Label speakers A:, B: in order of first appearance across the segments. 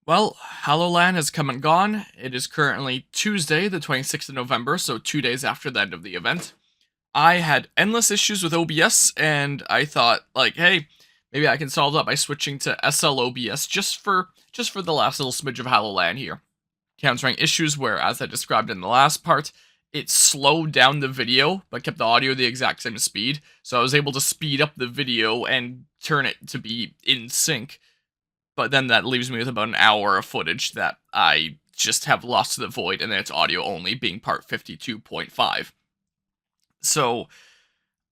A: Well, HallowLAN has come and gone. It is currently Tuesday, the 26th of November, so 2 days after the end of the event. I had endless issues with OBS, and I thought, like, hey, maybe I can solve that by switching to SLOBS just for the last little smidge of HallowLAN here. Countering issues where, as I described in the last part, it slowed down the video, but kept the audio the exact same speed, so I was able to speed up the video and turn it to be in sync. But then that leaves me with about an hour of footage that I just have lost to the void, and then it's audio only, being part 52.5. So,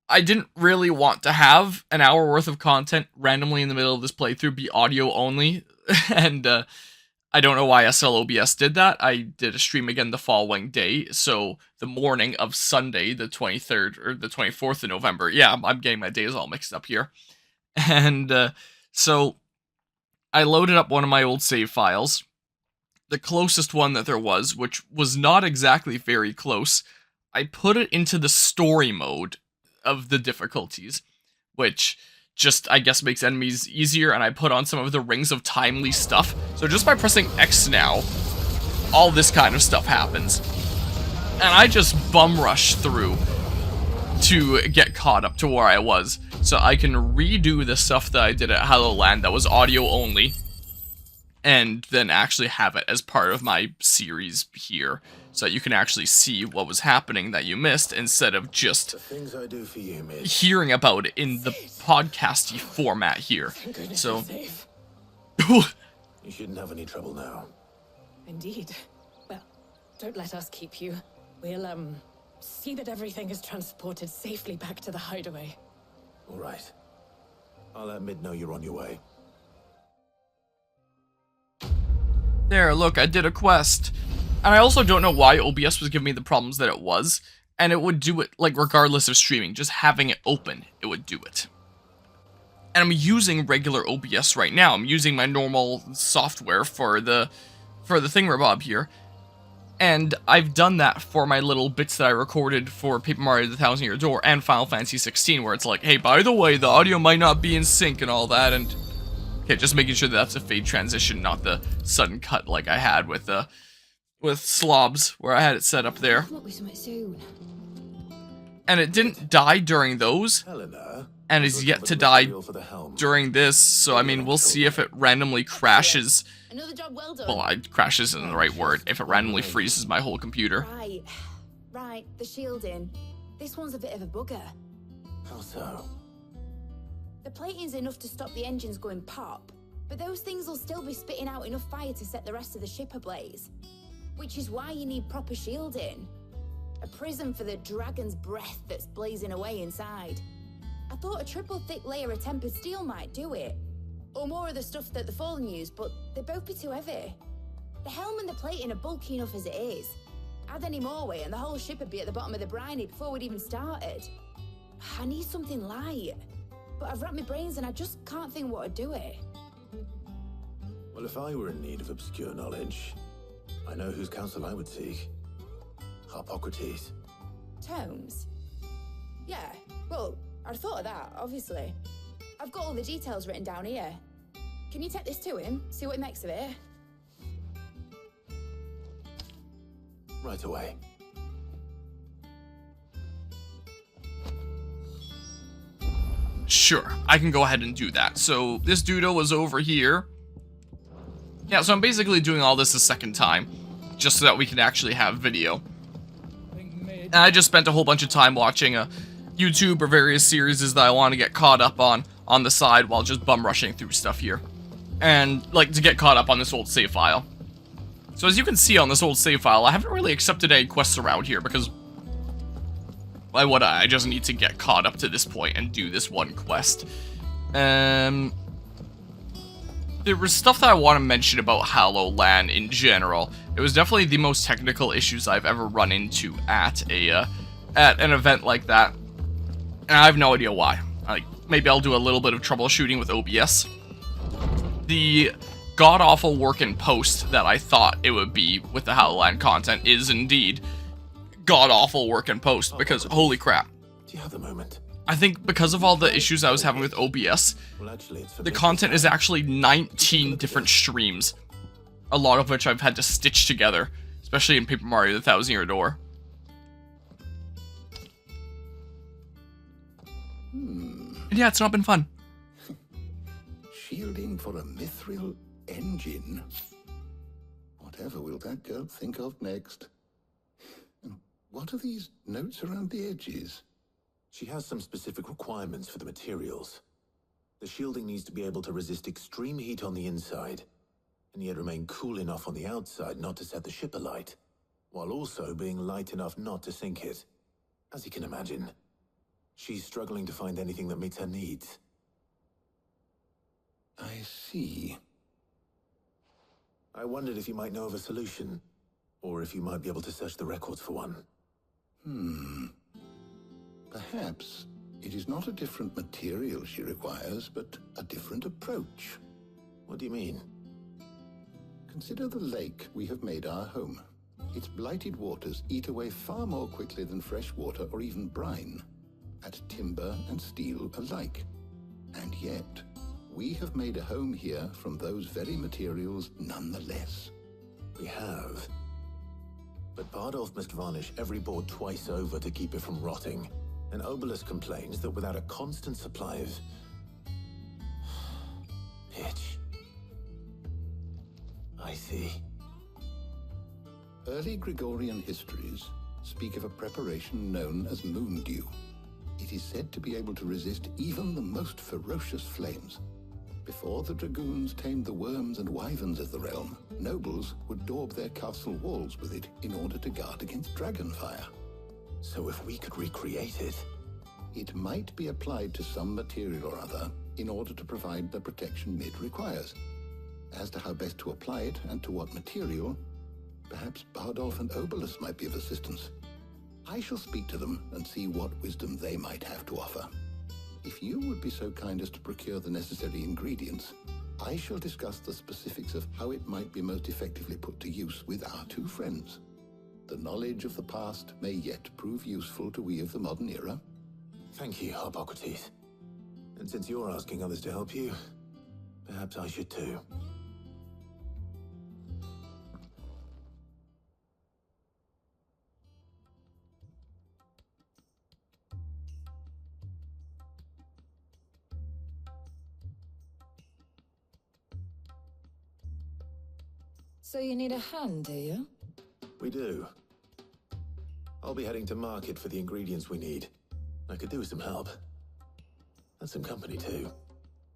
A: I didn't really want to have an hour worth of content randomly in the middle of this playthrough be audio only, and I don't know why SLOBS did that. I did a stream again the following day, so the morning of Sunday, the 23rd, or the 24th of November. Yeah, I'm getting my days all mixed up here. And so I loaded up one of my old save files, the closest one that there was, which was not exactly very close. I put it into the story mode of the difficulties, which just, I guess, makes enemies easier, and I put on some of the Rings of Timely stuff. So just by pressing X now, all this kind of stuff happens. And I just bum rush through to get caught up to where I was, so I can redo the stuff that I did at HallowLAN that was audio only, and then actually have it as part of my series here, so that you can actually see what was happening that you missed, instead of just hearing about it in the podcasty format here. So,
B: You shouldn't have any trouble now.
C: Indeed. Well, don't let us keep you. We'll, see that everything is transported safely back to the hideaway.
B: All right. I'll let Mid know you're on your way.
A: there, look, I did a quest. And I also don't know why OBS was giving me the problems that it was, and it would do it, like, regardless of streaming. Just having it open, it would do it. And I'm using regular OBS right now. I'm using my normal software for the thingamabob here. And I've done that for my little bits that I recorded for Paper Mario the Thousand Year Door and Final Fantasy 16, where it's like, hey, by the way, the audio might not be in sync and all that, and okay, just making sure that that's a fade transition, not the sudden cut like I had with Slobs, where I had it set up there. And it didn't die during those, and is yet to die during this, so I mean, we'll see if it randomly crashes.
C: Another job well done.
A: Well, crashes isn't the right word. If it randomly freezes my whole computer.
D: Right, the shielding. This one's a bit of a bugger.
B: How so?
D: The plating's enough to stop the engines going pop, but those things will still be spitting out enough fire to set the rest of the ship ablaze. Which is why you need proper shielding. A prism for the dragon's breath that's blazing away inside. I thought a triple thick layer of tempered steel might do it. Or more of the stuff that the Fallen use, but they'd both be too heavy. The helm and the plating are bulky enough as it is. Add any more weight and the whole ship would be at the bottom of the briny before we'd even started. I need something light. But I've wrapped my brains and I just can't think what would do it.
B: Well, if I were in need of obscure knowledge, I know whose counsel I would seek. Harpocrates.
D: Tomes? Yeah, well, I'd thought of that, obviously. I've got all the details written down here. Can you take this to him, see what he makes of it?
B: Right away.
A: Sure, I can go ahead and do that. So, this Dudo was over here. Yeah, so I'm basically doing all this a second time, just so that we can actually have video. And I just spent a whole bunch of time watching YouTube or various series that I want to get caught up on the side while just bum rushing through stuff here. And, like, to get caught up on this old save file. So as you can see on this old save file, I haven't really accepted any quests around here because why would I? I just need to get caught up to this point and do this one quest. There was stuff that I want to mention about HallowLAN in general. It was definitely the most technical issues I've ever run into at an event like that. And I have no idea why. Like, maybe I'll do a little bit of troubleshooting with OBS. The god-awful work in post that I thought it would be with the HallowLAN content is indeed god-awful work in post, because holy crap.
B: Do you have a moment?
A: I think because of all the issues I was having with OBS,
B: Well, actually, it's for
A: the content is actually 19 different streams a lot of which I've had to stitch together, especially in Paper Mario: The Thousand Year Door. And yeah, it's not been fun.
E: Shielding for a mithril engine? Whatever will that girl think of next? And what are these notes around the edges?
B: She has some specific requirements for the materials. The shielding needs to be able to resist extreme heat on the inside, and yet remain cool enough on the outside not to set the ship alight, while also being light enough not to sink it. As you can imagine, she's struggling to find anything that meets her needs.
E: I see.
B: I wondered if you might know of a solution, or if you might be able to search the records for one.
E: Perhaps it is not a different material she requires, but a different approach.
B: What do you mean?
E: Consider the lake we have made our home. Its blighted waters eat away far more quickly than fresh water or even brine, at timber and steel alike. And yet, we have made a home here from those very materials nonetheless.
B: We have. But Bardolph must varnish every board twice over to keep it from rotting. And Obelisk complains that without a constant supply of pitch. I see.
E: Early Gregorian histories speak of a preparation known as moon dew. It is said to be able to resist even the most ferocious flames. Before the dragoons tamed the worms and wyverns of the realm, nobles would daub their castle walls with it in order to guard against dragon fire.
B: So if we could recreate it...
E: It might be applied to some material or other in order to provide the protection Mid requires. As to how best to apply it and to what material, perhaps Bardolph and Obelisk might be of assistance. I shall speak to them and see what wisdom they might have to offer. If you would be so kind as to procure the necessary ingredients, I shall discuss the specifics of how it might be most effectively put to use with our two friends. The knowledge of the past may yet prove useful to we of the modern era.
B: Thank you, Hippocrates. And since you're asking others to help you, perhaps I should too.
C: So you need a hand, do you?
B: We do. I'll be heading to market for the ingredients we need. I could do with some help. And some company too.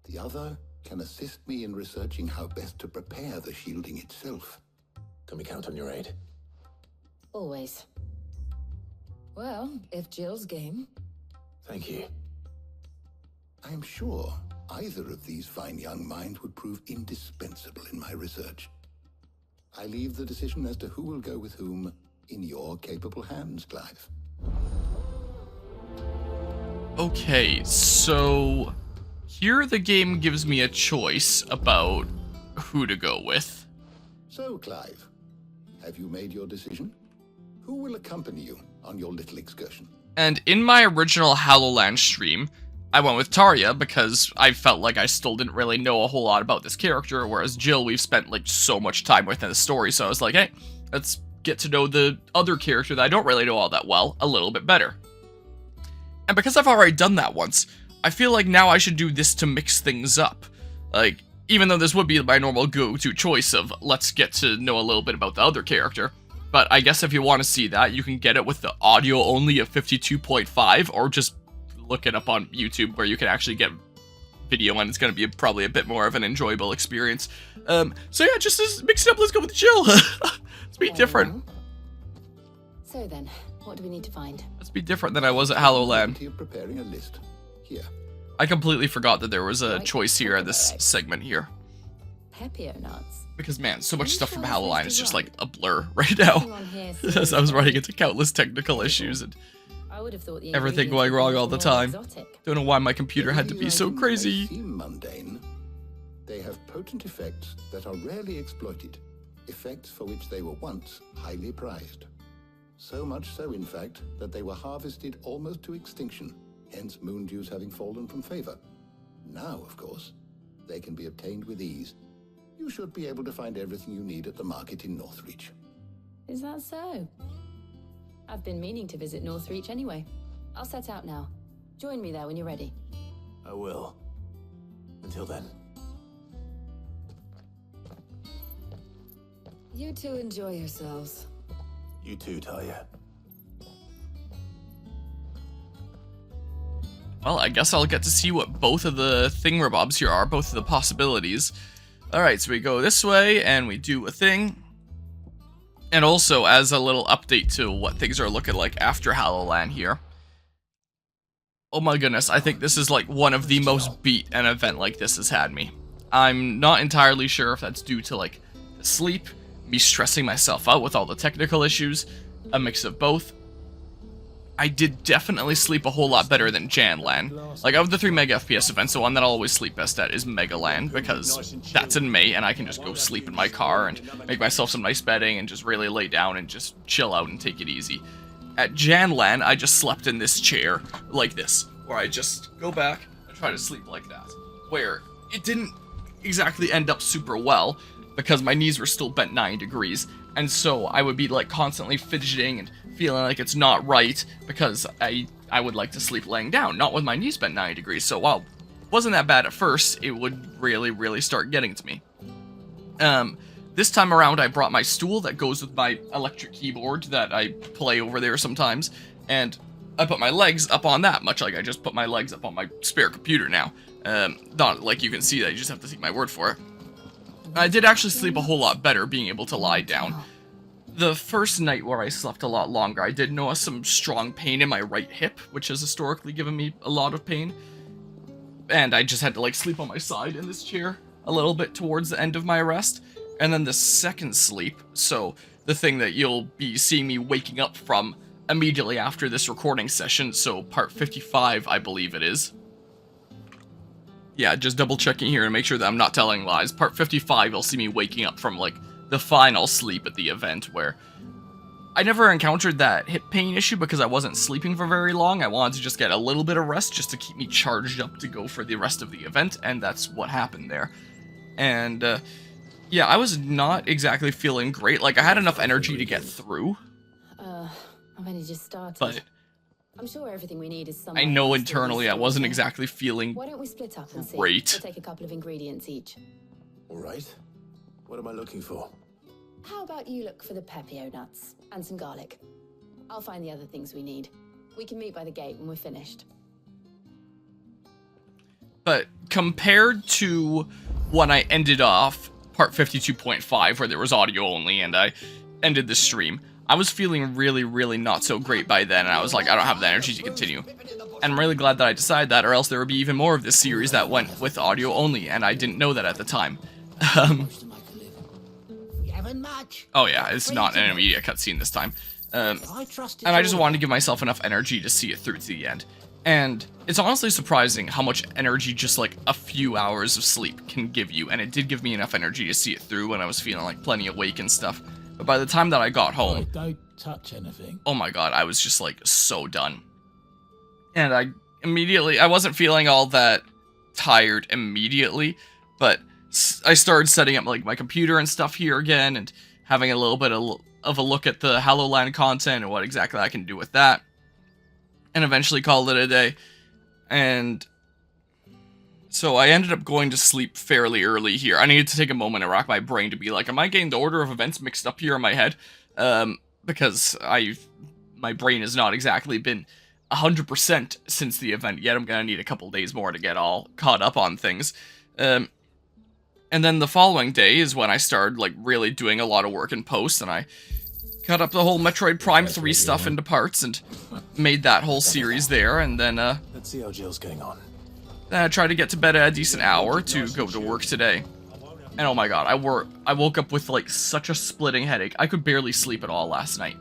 E: The other can assist me in researching how best to prepare the shielding itself.
B: Can we count on your aid?
C: Always. Well, if Jill's game.
B: Thank you.
E: I am sure either of these fine young minds would prove indispensable in my research. I leave the decision as to who will go with whom in your capable hands, Clive.
A: Okay, so here the game gives me a choice about who to go with.
E: So, Clive, have you made your decision? Who will accompany you on your little excursion?
A: And in my original HallowLAN stream, I went with Tarja because I felt like I still didn't really know a whole lot about this character, whereas Jill we've spent like so much time with in the story, so I was like, hey, let's get to know the other character that I don't really know all that well a little bit better. And because I've already done that once, I feel like now I should do this to mix things up. Like, even though this would be my normal go-to choice of let's get to know a little bit about the other character, but I guess if you want to see that, you can get it with the audio only of 52.5, or just look it up on YouTube where you can actually get video, and it's going to be probably a bit more of an enjoyable experience. So yeah, just mix it up, let's go with Jill. Let's be different.
C: So then, what do we need to find?
A: Let's be different than I was at HallowLAN.
E: You're preparing a list. Here.
A: I completely forgot that there was a choice here in this segment here.
C: Pepio nuts.
A: Because man, so much stuff from HallowLAN is just like a blur right now. As I was running into countless technical issues and
C: I would have thought the
A: everything
C: ingredients
A: going
C: would be
A: wrong all the
C: more
A: time.
C: exotic.
A: Don't know why my computer had to be so
E: These
A: crazy.
E: items may seem mundane. They have potent effects that are rarely exploited, effects for which they were once highly prized. So much so, in fact, that they were harvested almost to extinction, hence moon dews having fallen from favor. Now, of course, they can be obtained with ease. You you should be able to find everything you need at the market in Northreach.
C: Is that so? I've been meaning to visit Northreach anyway. I'll set out now. Join me there when you're ready.
B: I will. Until then.
C: You two enjoy yourselves.
B: You too, Talia.
A: Well, I guess I'll get to see what both of the thingamabobs here are, both of the possibilities. Alright, so we go this way, and we do a thing. And also, as a little update to what things are looking like after HallowLAN here. Oh my goodness, I think this is like one of the most beat an event like this has had me. I'm not entirely sure if that's due to like the sleep, me stressing myself out with all the technical issues, a mix of both. I did definitely sleep a whole lot better than JanLAN. Like, of the 3 Mega FPS events, the one that I'll always sleep best at is MegaLAN, because that's in May, and I can just go sleep in my car and make myself some nice bedding and just really lay down and just chill out and take it easy. At JanLAN, I just slept in this chair, like this, where I just go back and try to sleep like that. Where it didn't exactly end up super well, because my knees were still bent 9 degrees, and so I would be like constantly fidgeting and feeling like it's not right, because I would like to sleep laying down, not with my knees bent 9 degrees. So while it wasn't that bad at first, it would really start getting to me. This time around I brought my stool that goes with my electric keyboard that I play over there sometimes, and I put my legs up on that, much like I just put my legs up on my spare computer now. Not like you can see that, you just have to take my word for it. I did actually sleep a whole lot better being able to lie down. The first night where I slept a lot longer, I did notice some strong pain in my right hip, which has historically given me a lot of pain. And I just had to like sleep on my side in this chair a little bit towards the end of my rest. And then the second sleep, so the thing that you'll be seeing me waking up from immediately after this recording session, so part 55 I believe it is. Yeah, just double checking here to make sure that I'm not telling lies. Part 55, you'll see me waking up from, like, the final sleep at the event, where I never encountered that hip pain issue because I wasn't sleeping for very long. I wanted to just get a little bit of rest just to keep me charged up to go for the rest of the event, and that's what happened there. And, yeah, I was not exactly feeling great. Like, I had enough energy to get through.
C: I've only just started.
A: But
C: I'm sure everything we need is somewhere.
A: I know internally I wasn't exactly feeling
C: Why don't we split up and see?
A: great.
C: We'll take a couple of ingredients each.
B: All right. What am I looking for?
C: How about you look for the pepio nuts and some garlic? I'll find the other things we need. We can meet by the gate when we're finished.
A: But compared to when I ended off part 52.5, where there was audio only, and I ended the stream, I was feeling really not so great by then, and I was like, I don't have the energy to continue. And I'm really glad that I decided that, or else there would be even more of this series that went with audio only, and I didn't know that at the time. Oh yeah, it's not an immediate cutscene this time. And I just wanted to give myself enough energy to see it through to the end. And it's honestly surprising how much energy just like a few hours of sleep can give you, and it did give me enough energy to see it through when I was feeling like plenty awake and stuff. But by the time that I got home,
F: Don't touch anything.
A: oh my god, I was just like so done. And I wasn't feeling all that tired immediately, but I started setting up like my computer and stuff here again, and having a little bit of a look at the HallowLAN content and what exactly I can do with that. And eventually called it a day. And so I ended up going to sleep fairly early here. I needed to take a moment and rack my brain to be like, am I getting the order of events mixed up here in my head? Because my brain has not exactly been 100% since the event yet. I'm gonna need a couple days more to get all caught up on things. And then the following day is when I started like really doing a lot of work in post, and I cut up the whole Metroid Prime 3 stuff into parts and made that whole series there, and then
B: Let's see how Jill's getting on.
A: then I tried to get to bed at a decent hour to go to work today. And oh my god, I woke up with like such a splitting headache. I could barely sleep at all last night.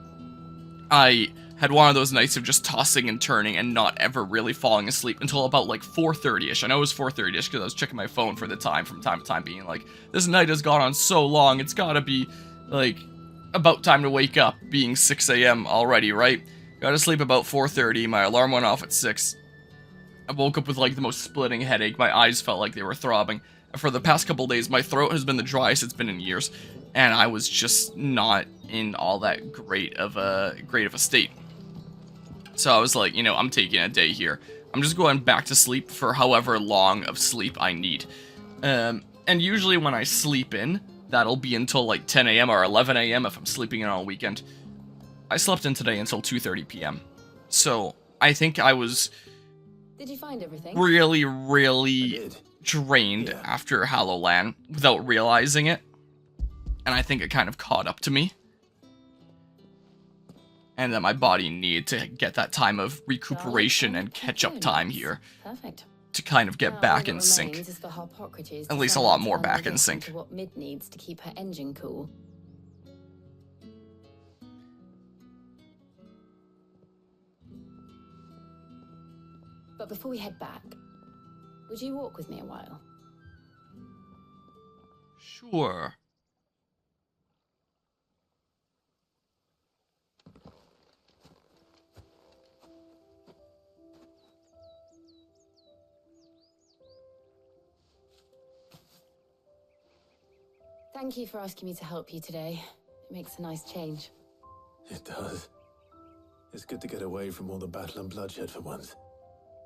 A: I had one of those nights of just tossing and turning and not ever really falling asleep until about like 4:30ish. I know it was 4:30ish because I was checking my phone for the time from time to time, being like, this night has gone on so long, it's gotta be like about time to wake up, being 6 a.m. already, right? Got to sleep about 4:30, my alarm went off at 6. I woke up with like the most splitting headache, my eyes felt like they were throbbing. For the past couple days, my throat has been the driest it's been in years, and I was just not in all that great of a state. So I was like, you know, I'm taking a day here. I'm just going back to sleep for however long of sleep I need. And usually when I sleep in, that'll be until like 10 a.m. or 11 a.m. if I'm sleeping in on a weekend. I slept in today until 2:30 p.m. So I think I was
C: Did you find everything?
A: really drained after HallowLAN without realizing it. And I think it kind of caught up to me. And that my body needed to get that time of recuperation and catch-up time here.
C: Perfect.
A: To kind of get back in sync. At least a lot more back in sync.
C: What Mid needs to keep her engine cool. But before we head back, would you walk with me a while?
A: Sure.
C: Thank you for asking me to help you today. It makes a nice change.
B: It does. It's good to get away from all the battle and bloodshed for once.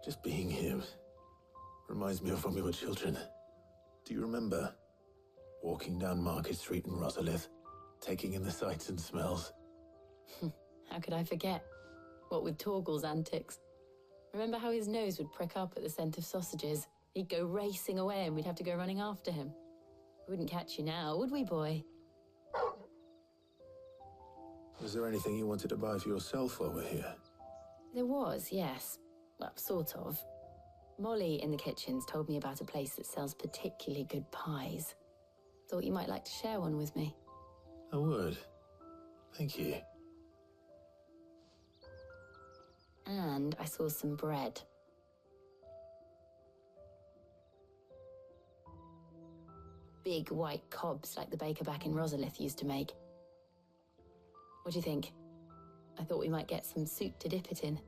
B: Just being here reminds me of when we were children. Do you remember walking down Market Street in Rosalith, taking in the sights and smells?
C: How could I forget? What with Torgal's antics. Remember how his nose would prick up at the scent of sausages? He'd go racing away and we'd have to go running after him. We wouldn't catch you now, would we, boy?
B: Was there anything you wanted to buy for yourself while we're here?
C: There was, yes. Well, sort of. Molly in the kitchens told me about a place that sells particularly good pies. Thought you might like to share one with me.
B: I would. Thank you.
C: And I saw some bread. Big white cobs like the baker back in Rosalith used to make. What do you think? I thought we might get some soup to dip it in.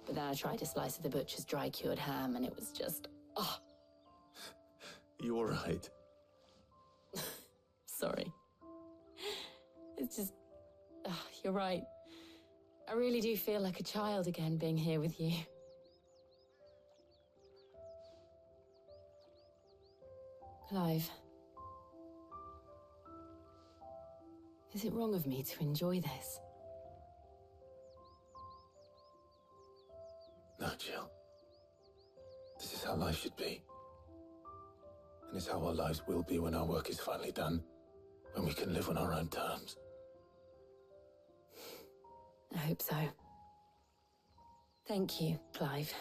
C: But then I tried a slice of the butcher's dry-cured ham and it was just... oh.
B: You all right?
C: Sorry. It's just... you're right. I really do feel like a child again being here with you. Clive. Is it wrong of me to enjoy this?
B: No, Jill. This is how life should be. And it's how our lives will be when our work is finally done. When we can live on our own terms.
C: I hope so. Thank you, Clive.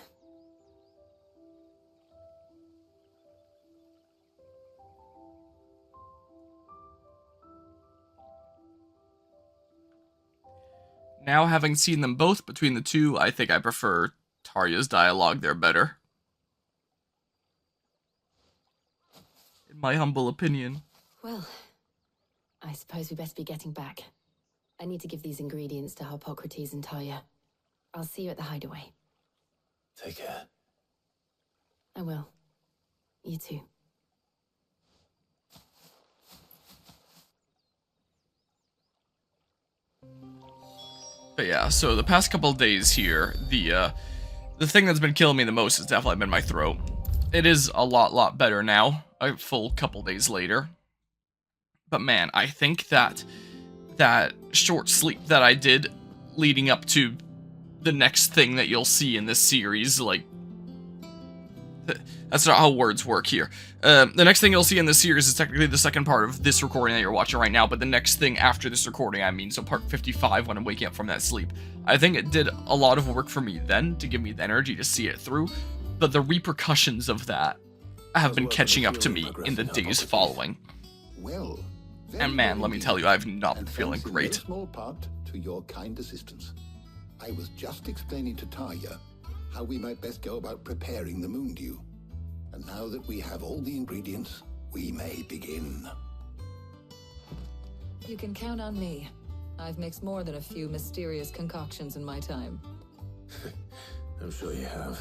A: Now, having seen them both between the two, I think I prefer Tarya's dialogue there better. In my humble opinion.
C: Well, I suppose we best be getting back. I need to give these ingredients to Hippocrates and Tarya. I'll see you at the hideaway.
B: Take care.
C: I will. You too.
A: But yeah, so the past couple of days here, the thing that's been killing me the most has definitely been my throat. It is a lot better now, a full couple days later. But man, I think that short sleep that I did leading up to the next thing that you'll see in this series, like, that's not how words work here. The next thing you'll see in this series is technically the second part of this recording that you're watching right now, but the next thing after this recording, I mean, so part 55 when I'm waking up from that sleep. I think it did a lot of work for me then to give me the energy to see it through, but the repercussions of that have been catching up to me in the days following.
E: Well,
A: and man, let me tell you, I've not been feeling great.
E: A small part to your kind assistance. I was just explaining to Tarya how we might best go about preparing the moon dew. And now that we have all the ingredients, we may begin.
F: You can count on me. I've mixed more than a few mysterious concoctions in my time.
B: I'm sure you have.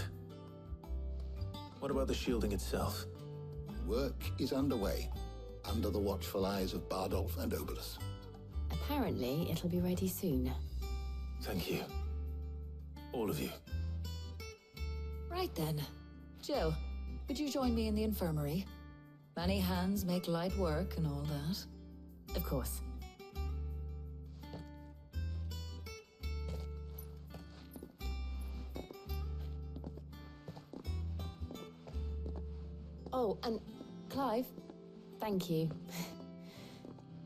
B: What about the shielding itself?
E: Work is underway, under the watchful eyes of Bardolph and Obolus.
C: Apparently, it'll be ready soon.
B: Thank you. All of you.
F: Right then. Jill, would you join me in the infirmary? Many hands make light work and all that.
C: Of course. Oh, and Clive, thank you.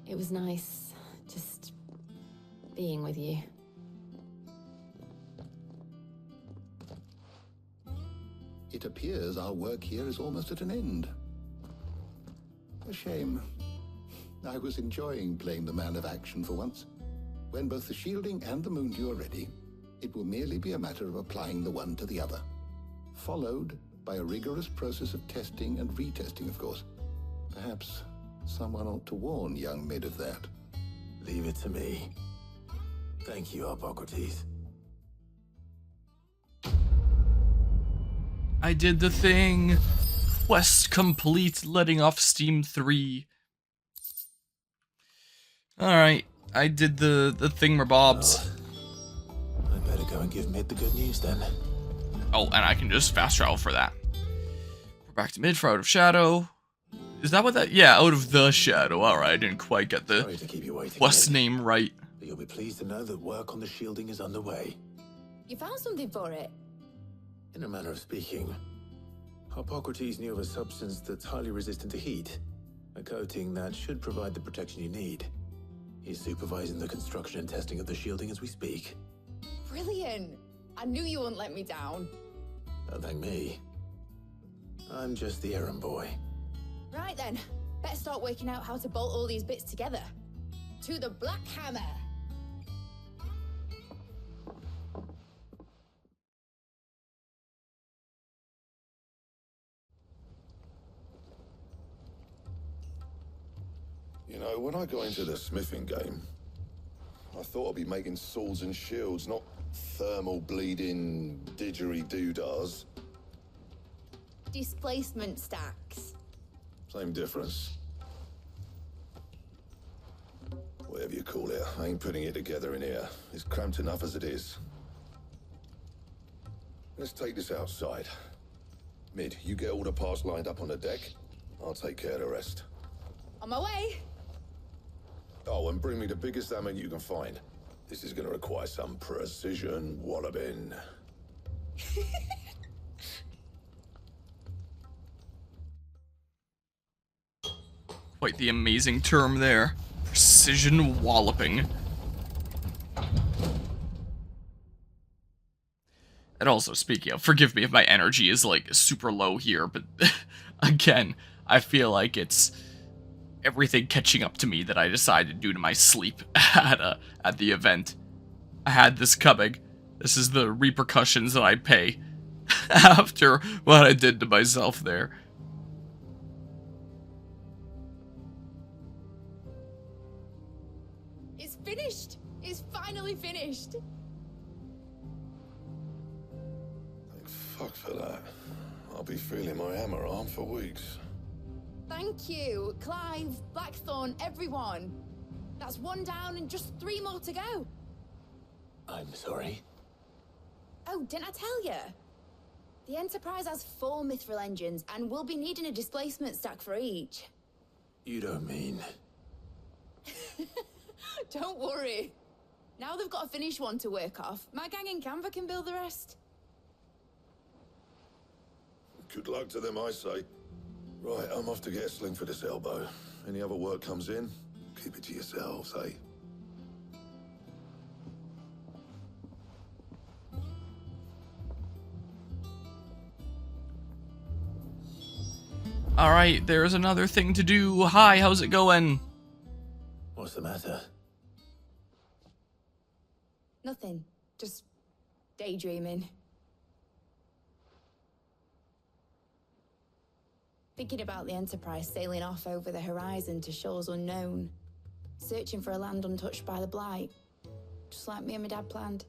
C: It was nice just being with you.
E: It appears our work here is almost at an end. A shame. I was enjoying playing the man of action for once. When both the shielding and the moondew are ready, it will merely be a matter of applying the one to the other. Followed by a rigorous process of testing and retesting, of course. Perhaps someone ought to warn young Mid of that.
B: Leave it to me. Thank you, Hippocrates.
A: I did the thing. Quest complete, letting off Steam 3. Alright, I did the thingamabobs.
B: I better go and give Mid the good news then.
A: Oh, and I can just fast travel for that. We're back to mid for Out of Shadow. Is that what that? Yeah, Out of the Shadow. Alright, I didn't quite get the
B: Sorry to keep you waiting,
A: quest
B: Mid,
A: name right.
B: but you'll be pleased to know that work on the shielding is underway.
D: You found something for it?
B: In a manner of speaking, Hippocrates knew of a substance that's highly resistant to heat, a coating that should provide the protection you need. He's supervising the construction and testing of the shielding as we speak.
D: Brilliant! I knew you wouldn't let me down.
B: Don't thank me. I'm just the errand boy.
D: Right then, better start working out how to bolt all these bits together. To the Black Hammer!
G: You know, when I got into the smithing game, I thought I'd be making swords and shields, not thermal bleeding didgeridoo-dahs.
D: Displacement stacks.
G: Same difference. Whatever you call it, I ain't putting it together in here. It's cramped enough as it is. Let's take this outside. Mid, you get all the parts lined up on the deck. I'll take care of the rest.
D: On my way!
G: Oh, and bring me the biggest hammer you can find. This is gonna require some precision walloping.
A: Quite the amazing term there. Precision walloping. And also, speaking of, forgive me if my energy is like super low here, but again, I feel like it's everything catching up to me that I decided due to my sleep at the event. I had this coming. This is the repercussions that I pay after what I did to myself there.
D: It's finished! It's finally finished!
G: Thank fuck for that. I'll be feeling my hammer arm for weeks.
D: Thank you, Clive, Blackthorn, everyone. That's one down and just 3 more to go.
B: I'm sorry.
D: Oh, didn't I tell you? The Enterprise has 4 mithril engines and we'll be needing a displacement stack for each.
B: You don't mean...
D: Don't worry. Now they've got a finished one to work off. My gang in Canva can build the rest.
G: Good luck to them, I say. Right, I'm off to get a sling for this elbow. Any other work comes in, keep it to yourselves, eh?
A: Alright, there's another thing to do. Hi, how's it going?
B: What's the matter?
D: Nothing. Just daydreaming. Thinking about the Enterprise sailing off over the horizon to shores unknown. Searching for a land untouched by the Blight. Just like me and my dad planned.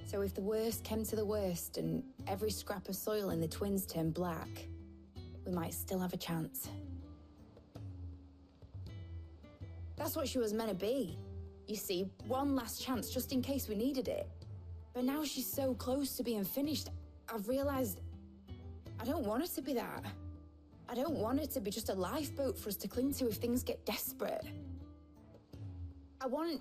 D: So if the worst came to the worst and every scrap of soil in the Twins turned black, we might still have a chance. That's what she was meant to be. You see, one last chance just in case we needed it. But now she's so close to being finished, I've realized I don't want her to be that. I don't want her to be just a lifeboat for us to cling to if things get desperate. I want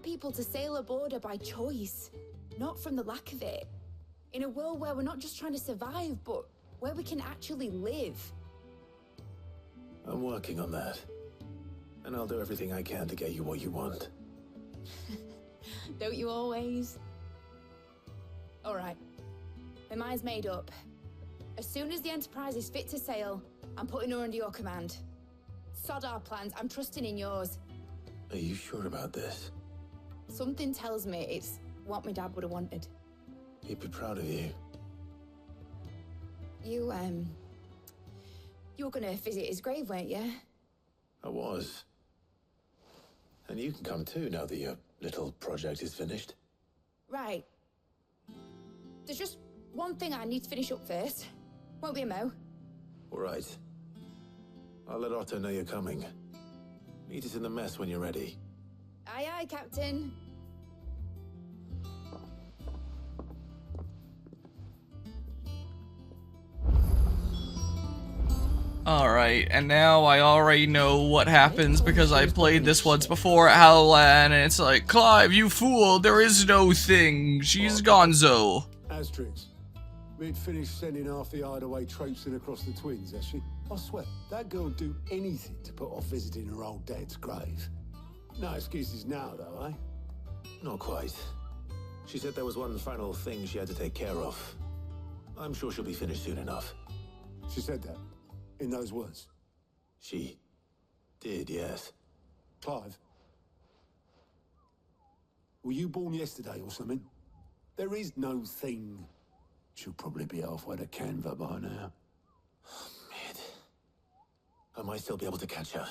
D: people to sail aboard her by choice, not from the lack of it. In a world where we're not just trying to survive, but where we can actually live.
B: I'm working on that. And I'll do everything I can to get you what you want.
D: Don't you always? All right. My mind's made up. As soon as the Enterprise is fit to sail, I'm putting her under your command. Sod our plans, I'm trusting in yours.
B: Are you sure about this?
D: Something tells me it's what my dad would have wanted.
B: He'd be proud of you.
D: You were gonna visit his grave, weren't you?
B: I was. And you can come too now that your little project is finished.
D: Right. There's just one thing I need to finish up first. Won't be a mo.
B: All right. I'll let Otto know you're coming. Meet us in the mess when you're ready.
D: Aye, aye, Captain.
A: Alright, and now I already know what happens because I played this once before at HallowLAN, and it's like, Clive, you fool, there is no thing. She's gonzo.
H: Asterix, we'd finished sending half the hideaway traipsing across the twins, has she? I swear, that girl'd do anything to put off visiting her old dad's grave. No excuses now, though, eh?
B: Not quite. She said there was one final thing she had to take care of. I'm sure she'll be finished soon enough.
H: She said that, in those words.
B: She did, yes.
H: Clive, were you born yesterday or something? There is no thing. She'll probably be halfway to Canva by now.
B: Mid. I might still be able to catch her.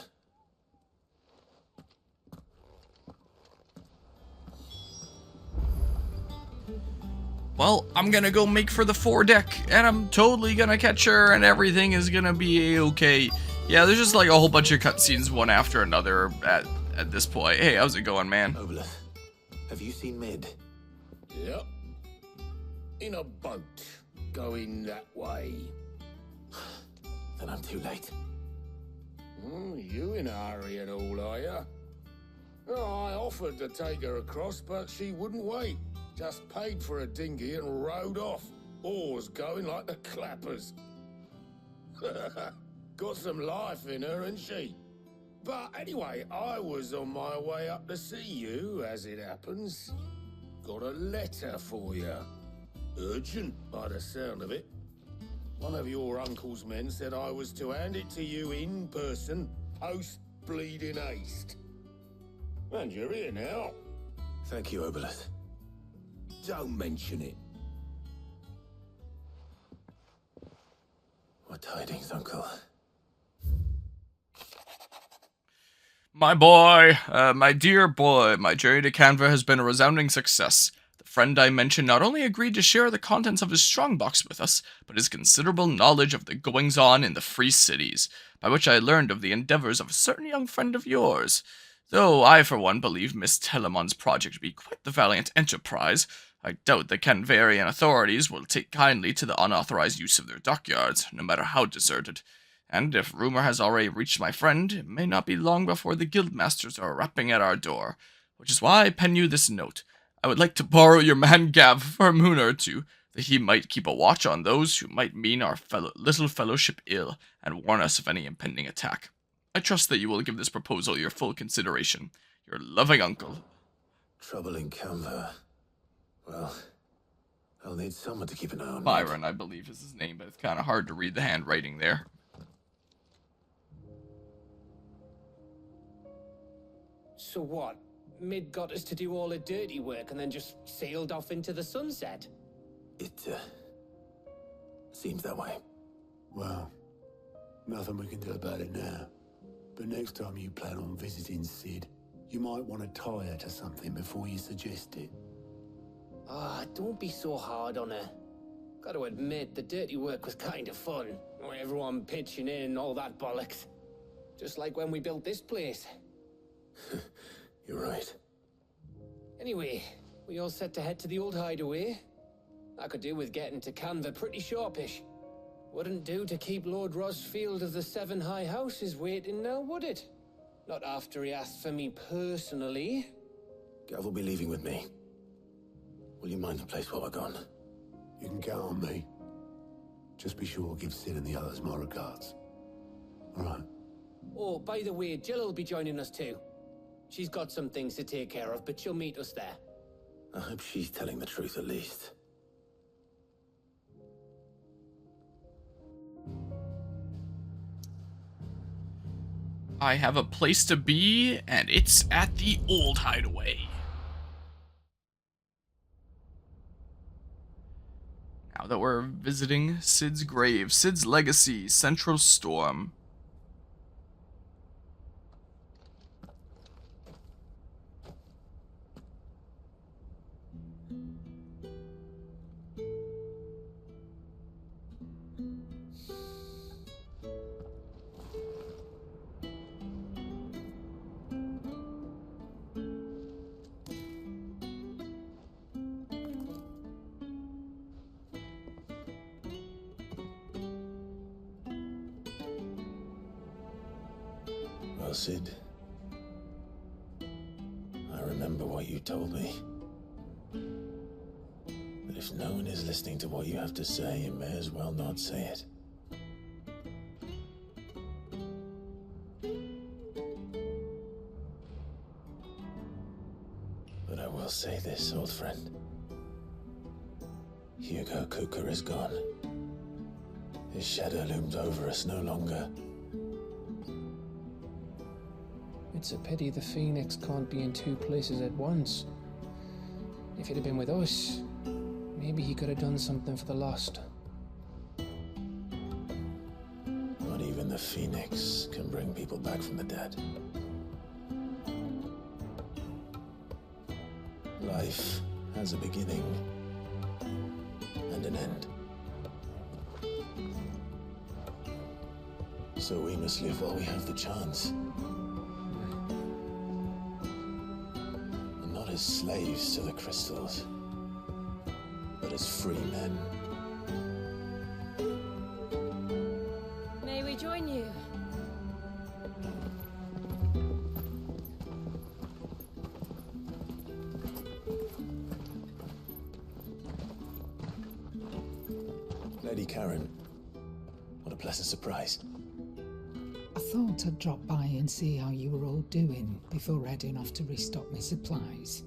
A: Well, I'm gonna go make for the foredeck, and I'm totally gonna catch her, and everything is gonna be okay. Yeah, there's just like a whole bunch of cutscenes one after another at this point. Hey, how's it going, man?
B: Obolus, have you seen Mid?
I: Yep. In a boat, going that way.
B: Then I'm too late.
I: You in a hurry and all, are ya? Oh, I offered to take her across, but she wouldn't wait. Just paid for a dinghy and rowed off. Oars going like the clappers. Got some life in her, ain't she? But anyway, I was on my way up to see you, as it happens. Got a letter for you. Urgent, by the sound of it. One of your uncle's men said I was to hand it to you in person, post-bleeding haste. And you're here now.
B: Thank you, Obolus.
I: Don't mention it.
B: What tidings, Uncle?
A: My boy, my dear boy, my journey to Canva has been a resounding success. The friend I mentioned not only agreed to share the contents of his strongbox with us, but his considerable knowledge of the goings-on in the Free Cities, by which I learned of the endeavors of a certain young friend of yours. Though I, for one, believe Miss Telemon's project to be quite the valiant enterprise, I doubt the Canvarian authorities will take kindly to the unauthorized use of their dockyards, no matter how deserted. And if rumor has already reached my friend, it may not be long before the guildmasters are rapping at our door, which is why I pen you this note. I would like to borrow your man Gav for a moon or two, that he might keep a watch on those who might mean our little fellowship ill, and warn us of any impending attack. I trust that you will give this proposal your full consideration. Your loving uncle.
B: Trouble in Canva. Well, I'll need someone to keep an eye on
A: Byron, I believe is his name, but it's kind of hard to read the handwriting there.
J: So what? Mid got us to do all the dirty work and then just sailed off into the sunset?
B: It, seems that way.
H: Well, nothing we can do about it now. But next time you plan on visiting Sid, you might want to tie her to something before you suggest it.
J: Ah, don't be so hard on her. Gotta admit, the dirty work was kind of fun. Everyone pitching in, all that bollocks. Just like when we built this place.
B: You're right.
J: Anyway, we all set to head to the old hideaway. I could do with getting to Canva pretty sharpish. Wouldn't do to keep Lord Rosfield of the Seven High Houses waiting now, would it? Not after he asked for me personally.
B: Gav will be leaving with me. Will you mind the place while we're gone?
H: You can count on me. Just be sure to give Sid and the others my regards. All right.
J: Oh, by the way, Jill will be joining us too. She's got some things to take care of, but she'll meet us there.
B: I hope she's telling the truth at least.
A: I have a place to be, and it's at the old hideaway. Now that we're visiting Sid's grave, Sid's legacy, Central Storm.
B: Well, Sid, I remember what you told me. But if no one is listening to what you have to say, you may as well not say it. But I will say this, old friend. Hugo Cooker is gone. His shadow looms over us no longer.
J: It's a pity the Phoenix can't be in two places at once. If he'd have been with us, maybe he could have done something for the lost.
B: Not even the Phoenix can bring people back from the dead. Life has a beginning and an end. So we must live while we have the chance. And not as slaves to the crystals, but as free men.
C: May we join you?
B: Lady Karen, what a pleasant surprise.
K: I thought I'd drop by and see how you were all doing before heading off to restock my supplies.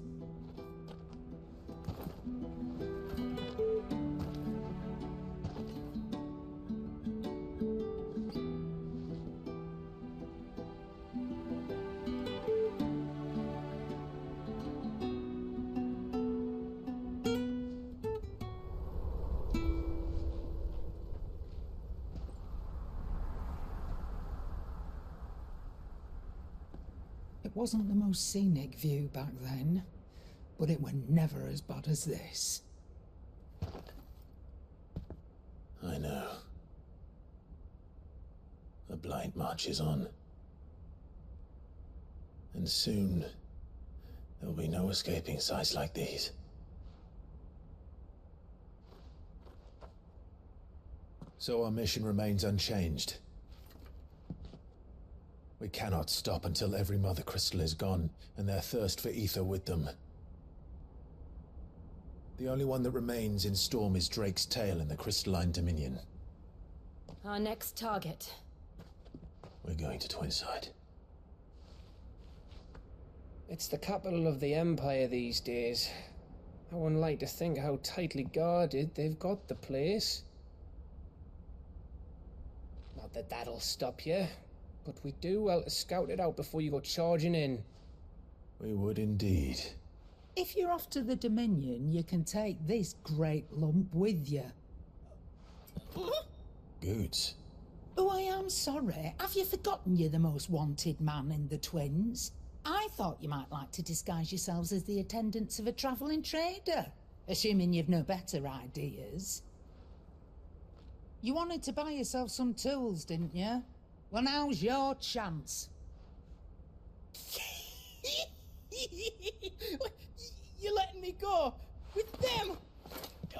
K: It wasn't the most scenic view back then, but it were never as bad as this.
B: I know. The Blight March is on. And soon, there'll be no escaping sights like these. So our mission remains unchanged. We cannot stop until every Mother Crystal is gone, and their thirst for ether with them. The only one that remains in Storm is Drake's tail in the Crystalline Dominion.
C: Our next target.
B: We're going to Twinside.
J: It's the capital of the Empire these days. I wouldn't like to think how tightly guarded they've got the place. Not that that'll stop you, but we do well to scout it out before you go charging in.
B: We would indeed.
K: If you're off to the Dominion, you can take this great lump with you.
B: Goods.
K: Oh, I am sorry. Have you forgotten you're the most wanted man in the Twins? I thought you might like to disguise yourselves as the attendants of a travelling trader, assuming you've no better ideas. You wanted to buy yourself some tools, didn't you? Well, now's your chance.
L: You're letting me go with them?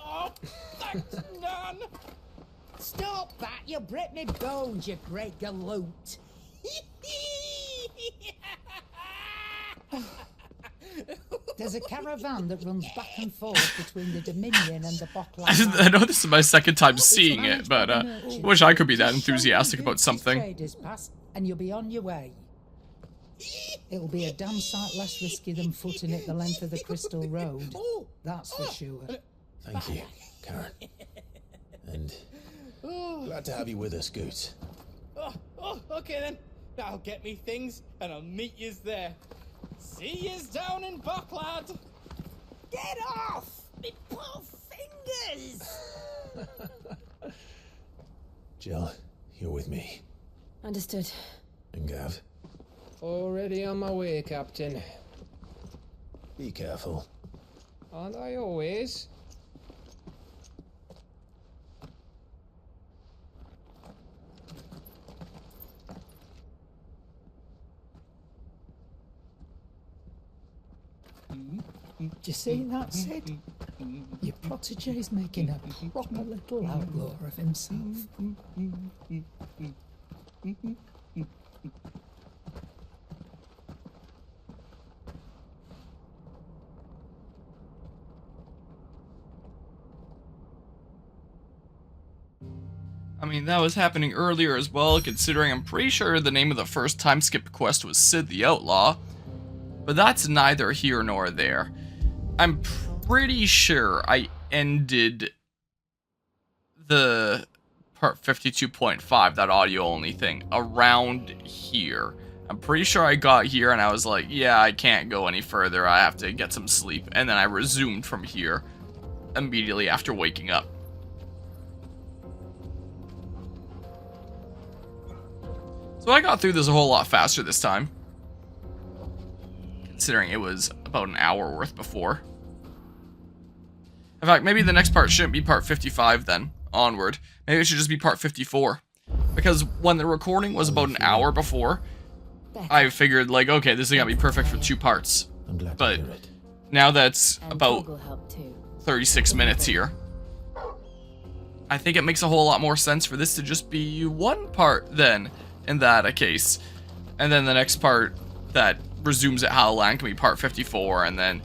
L: Oh, thanks, Nan.
K: Stop that! You break me bones, you great galoot. There's a caravan that runs back and forth between the Dominion and the Bottle.
A: I know this is my second time seeing it, but I wish I could be that enthusiastic about something.
K: Traders pass, and you'll be on your way. It'll be a damn sight less risky than footing it the length of the Crystal Road. That's for sure.
B: Thank you, Karen. And glad to have you with us, Goot.
L: Okay then. I'll get me things, and I'll meet yous there. See yous down in Bucklad.
K: Get off! Me poor fingers!
B: Jill, you're with me.
C: Understood.
B: And Gav,
J: Already on my way, Captain.
B: be careful.
J: Aren't I always?
K: Do you see that, Sid? Your protege's making a proper little outlaw of himself.
A: I mean, that was happening earlier as well, considering I'm pretty sure the name of the first time skip quest was Sid the Outlaw. But that's neither here nor there. I'm pretty sure I ended the part 52.5, that audio-only thing, around here. I'm pretty sure I got here and I was like, yeah, I can't go any further, I have to get some sleep. And then I resumed from here immediately after waking up. So I got through this a whole lot faster this time, considering it was about an hour worth before. In fact, maybe the next part shouldn't be part 55 then, onward. Maybe it should just be part 54. Because when the recording was about an hour before, I figured, like, okay, this is gonna be perfect for 2 parts.
B: I'm glad to
A: But
B: hear it.
A: now that's about
C: Will help too.
A: 36 minutes here, I think it makes a whole lot more sense for this to just be 1 part then, in that case. And then the next part that resumes at HallowLAN can be part 54, and then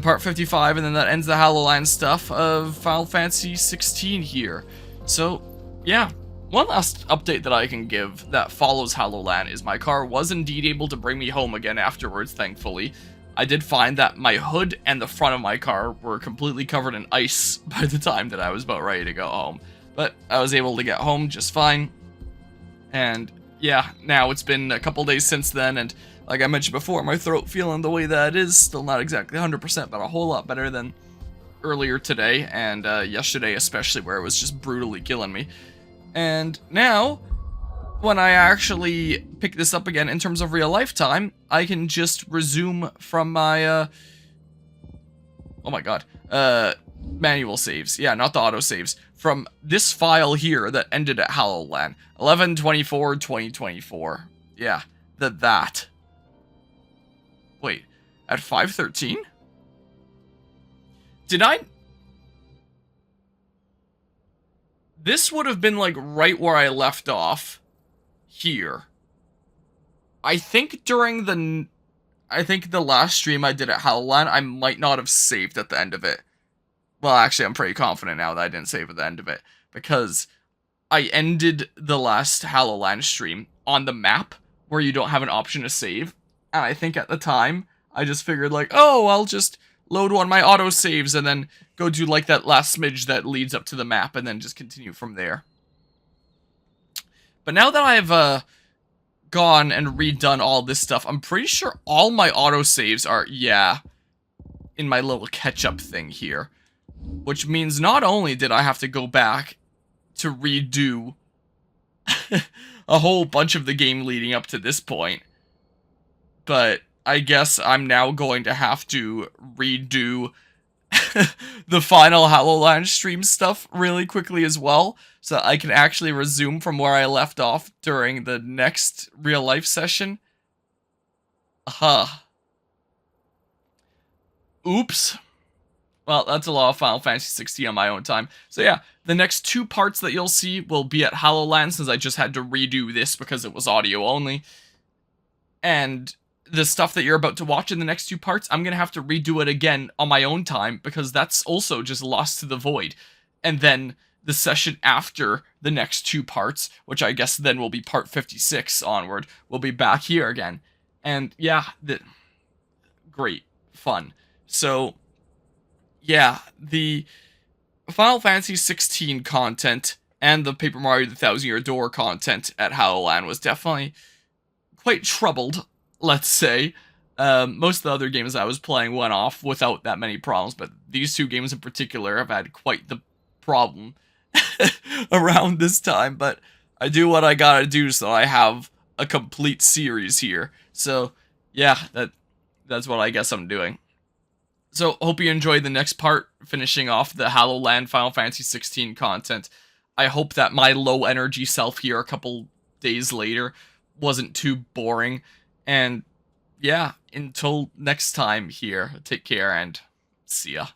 A: part 55, and then that ends the HallowLAN stuff of Final Fantasy 16 here. So, yeah. One last update that I can give that follows HallowLAN is my car was indeed able to bring me home again afterwards, thankfully. I did find that my hood and the front of my car were completely covered in ice by the time that I was about ready to go home. But I was able to get home just fine. And yeah, now it's been a couple days since then, and like I mentioned before, my throat feeling the way that it is, still not exactly 100%, but a whole lot better than earlier today, and yesterday especially, where it was just brutally killing me. And now, when I actually pick this up again in terms of real life time, I can just resume from my, oh my god, manual saves. Yeah, not the auto saves. From this file here that ended at HallowLAN. 11/24/2024. Yeah, that. Wait, at 5:13? Did I... This would have been like right where I left off. Here. I think during the... I think the last stream I did at HallowLAN, I might not have saved at the end of it. Well, actually, I'm pretty confident now that I didn't save at the end of it, because I ended the last HallowLAN stream on the map where you don't have an option to save, and I think at the time, I just figured like, oh, I'll just load one of my auto saves and then go do like that last smidge that leads up to the map and then just continue from there. But now that I've gone and redone all this stuff, I'm pretty sure all my auto saves are, yeah, in my little catch-up thing here. Which means not only did I have to go back to redo a whole bunch of the game leading up to this point, but I guess I'm now going to have to redo the final HallowLAN stream stuff really quickly as well, so I can actually resume from where I left off during the next real life session. Oops. Well, that's a lot of Final Fantasy 16 on my own time. So yeah, the next 2 parts that you'll see will be at HallowLAN, since I just had to redo this because it was audio only. And the stuff that you're about to watch in the next 2 parts, I'm going to have to redo it again on my own time, because that's also just lost to the void. And then the session after the next 2 parts, which I guess then will be part 56 onward, will be back here again. And yeah, great fun. So yeah, the Final Fantasy 16 content and the Paper Mario the Thousand Year Door content at HallowLAN was definitely quite troubled, let's say. Most of the other games I was playing went off without that many problems, but these 2 games in particular have had quite the problem around this time. But I do what I gotta do, so I have a complete series here. So yeah, that's what I guess I'm doing. So, hope you enjoyed the next part, finishing off the HallowLAN Final Fantasy 16 content. I hope that my low-energy self here a couple days later wasn't too boring. And, yeah, until next time here, take care and see ya.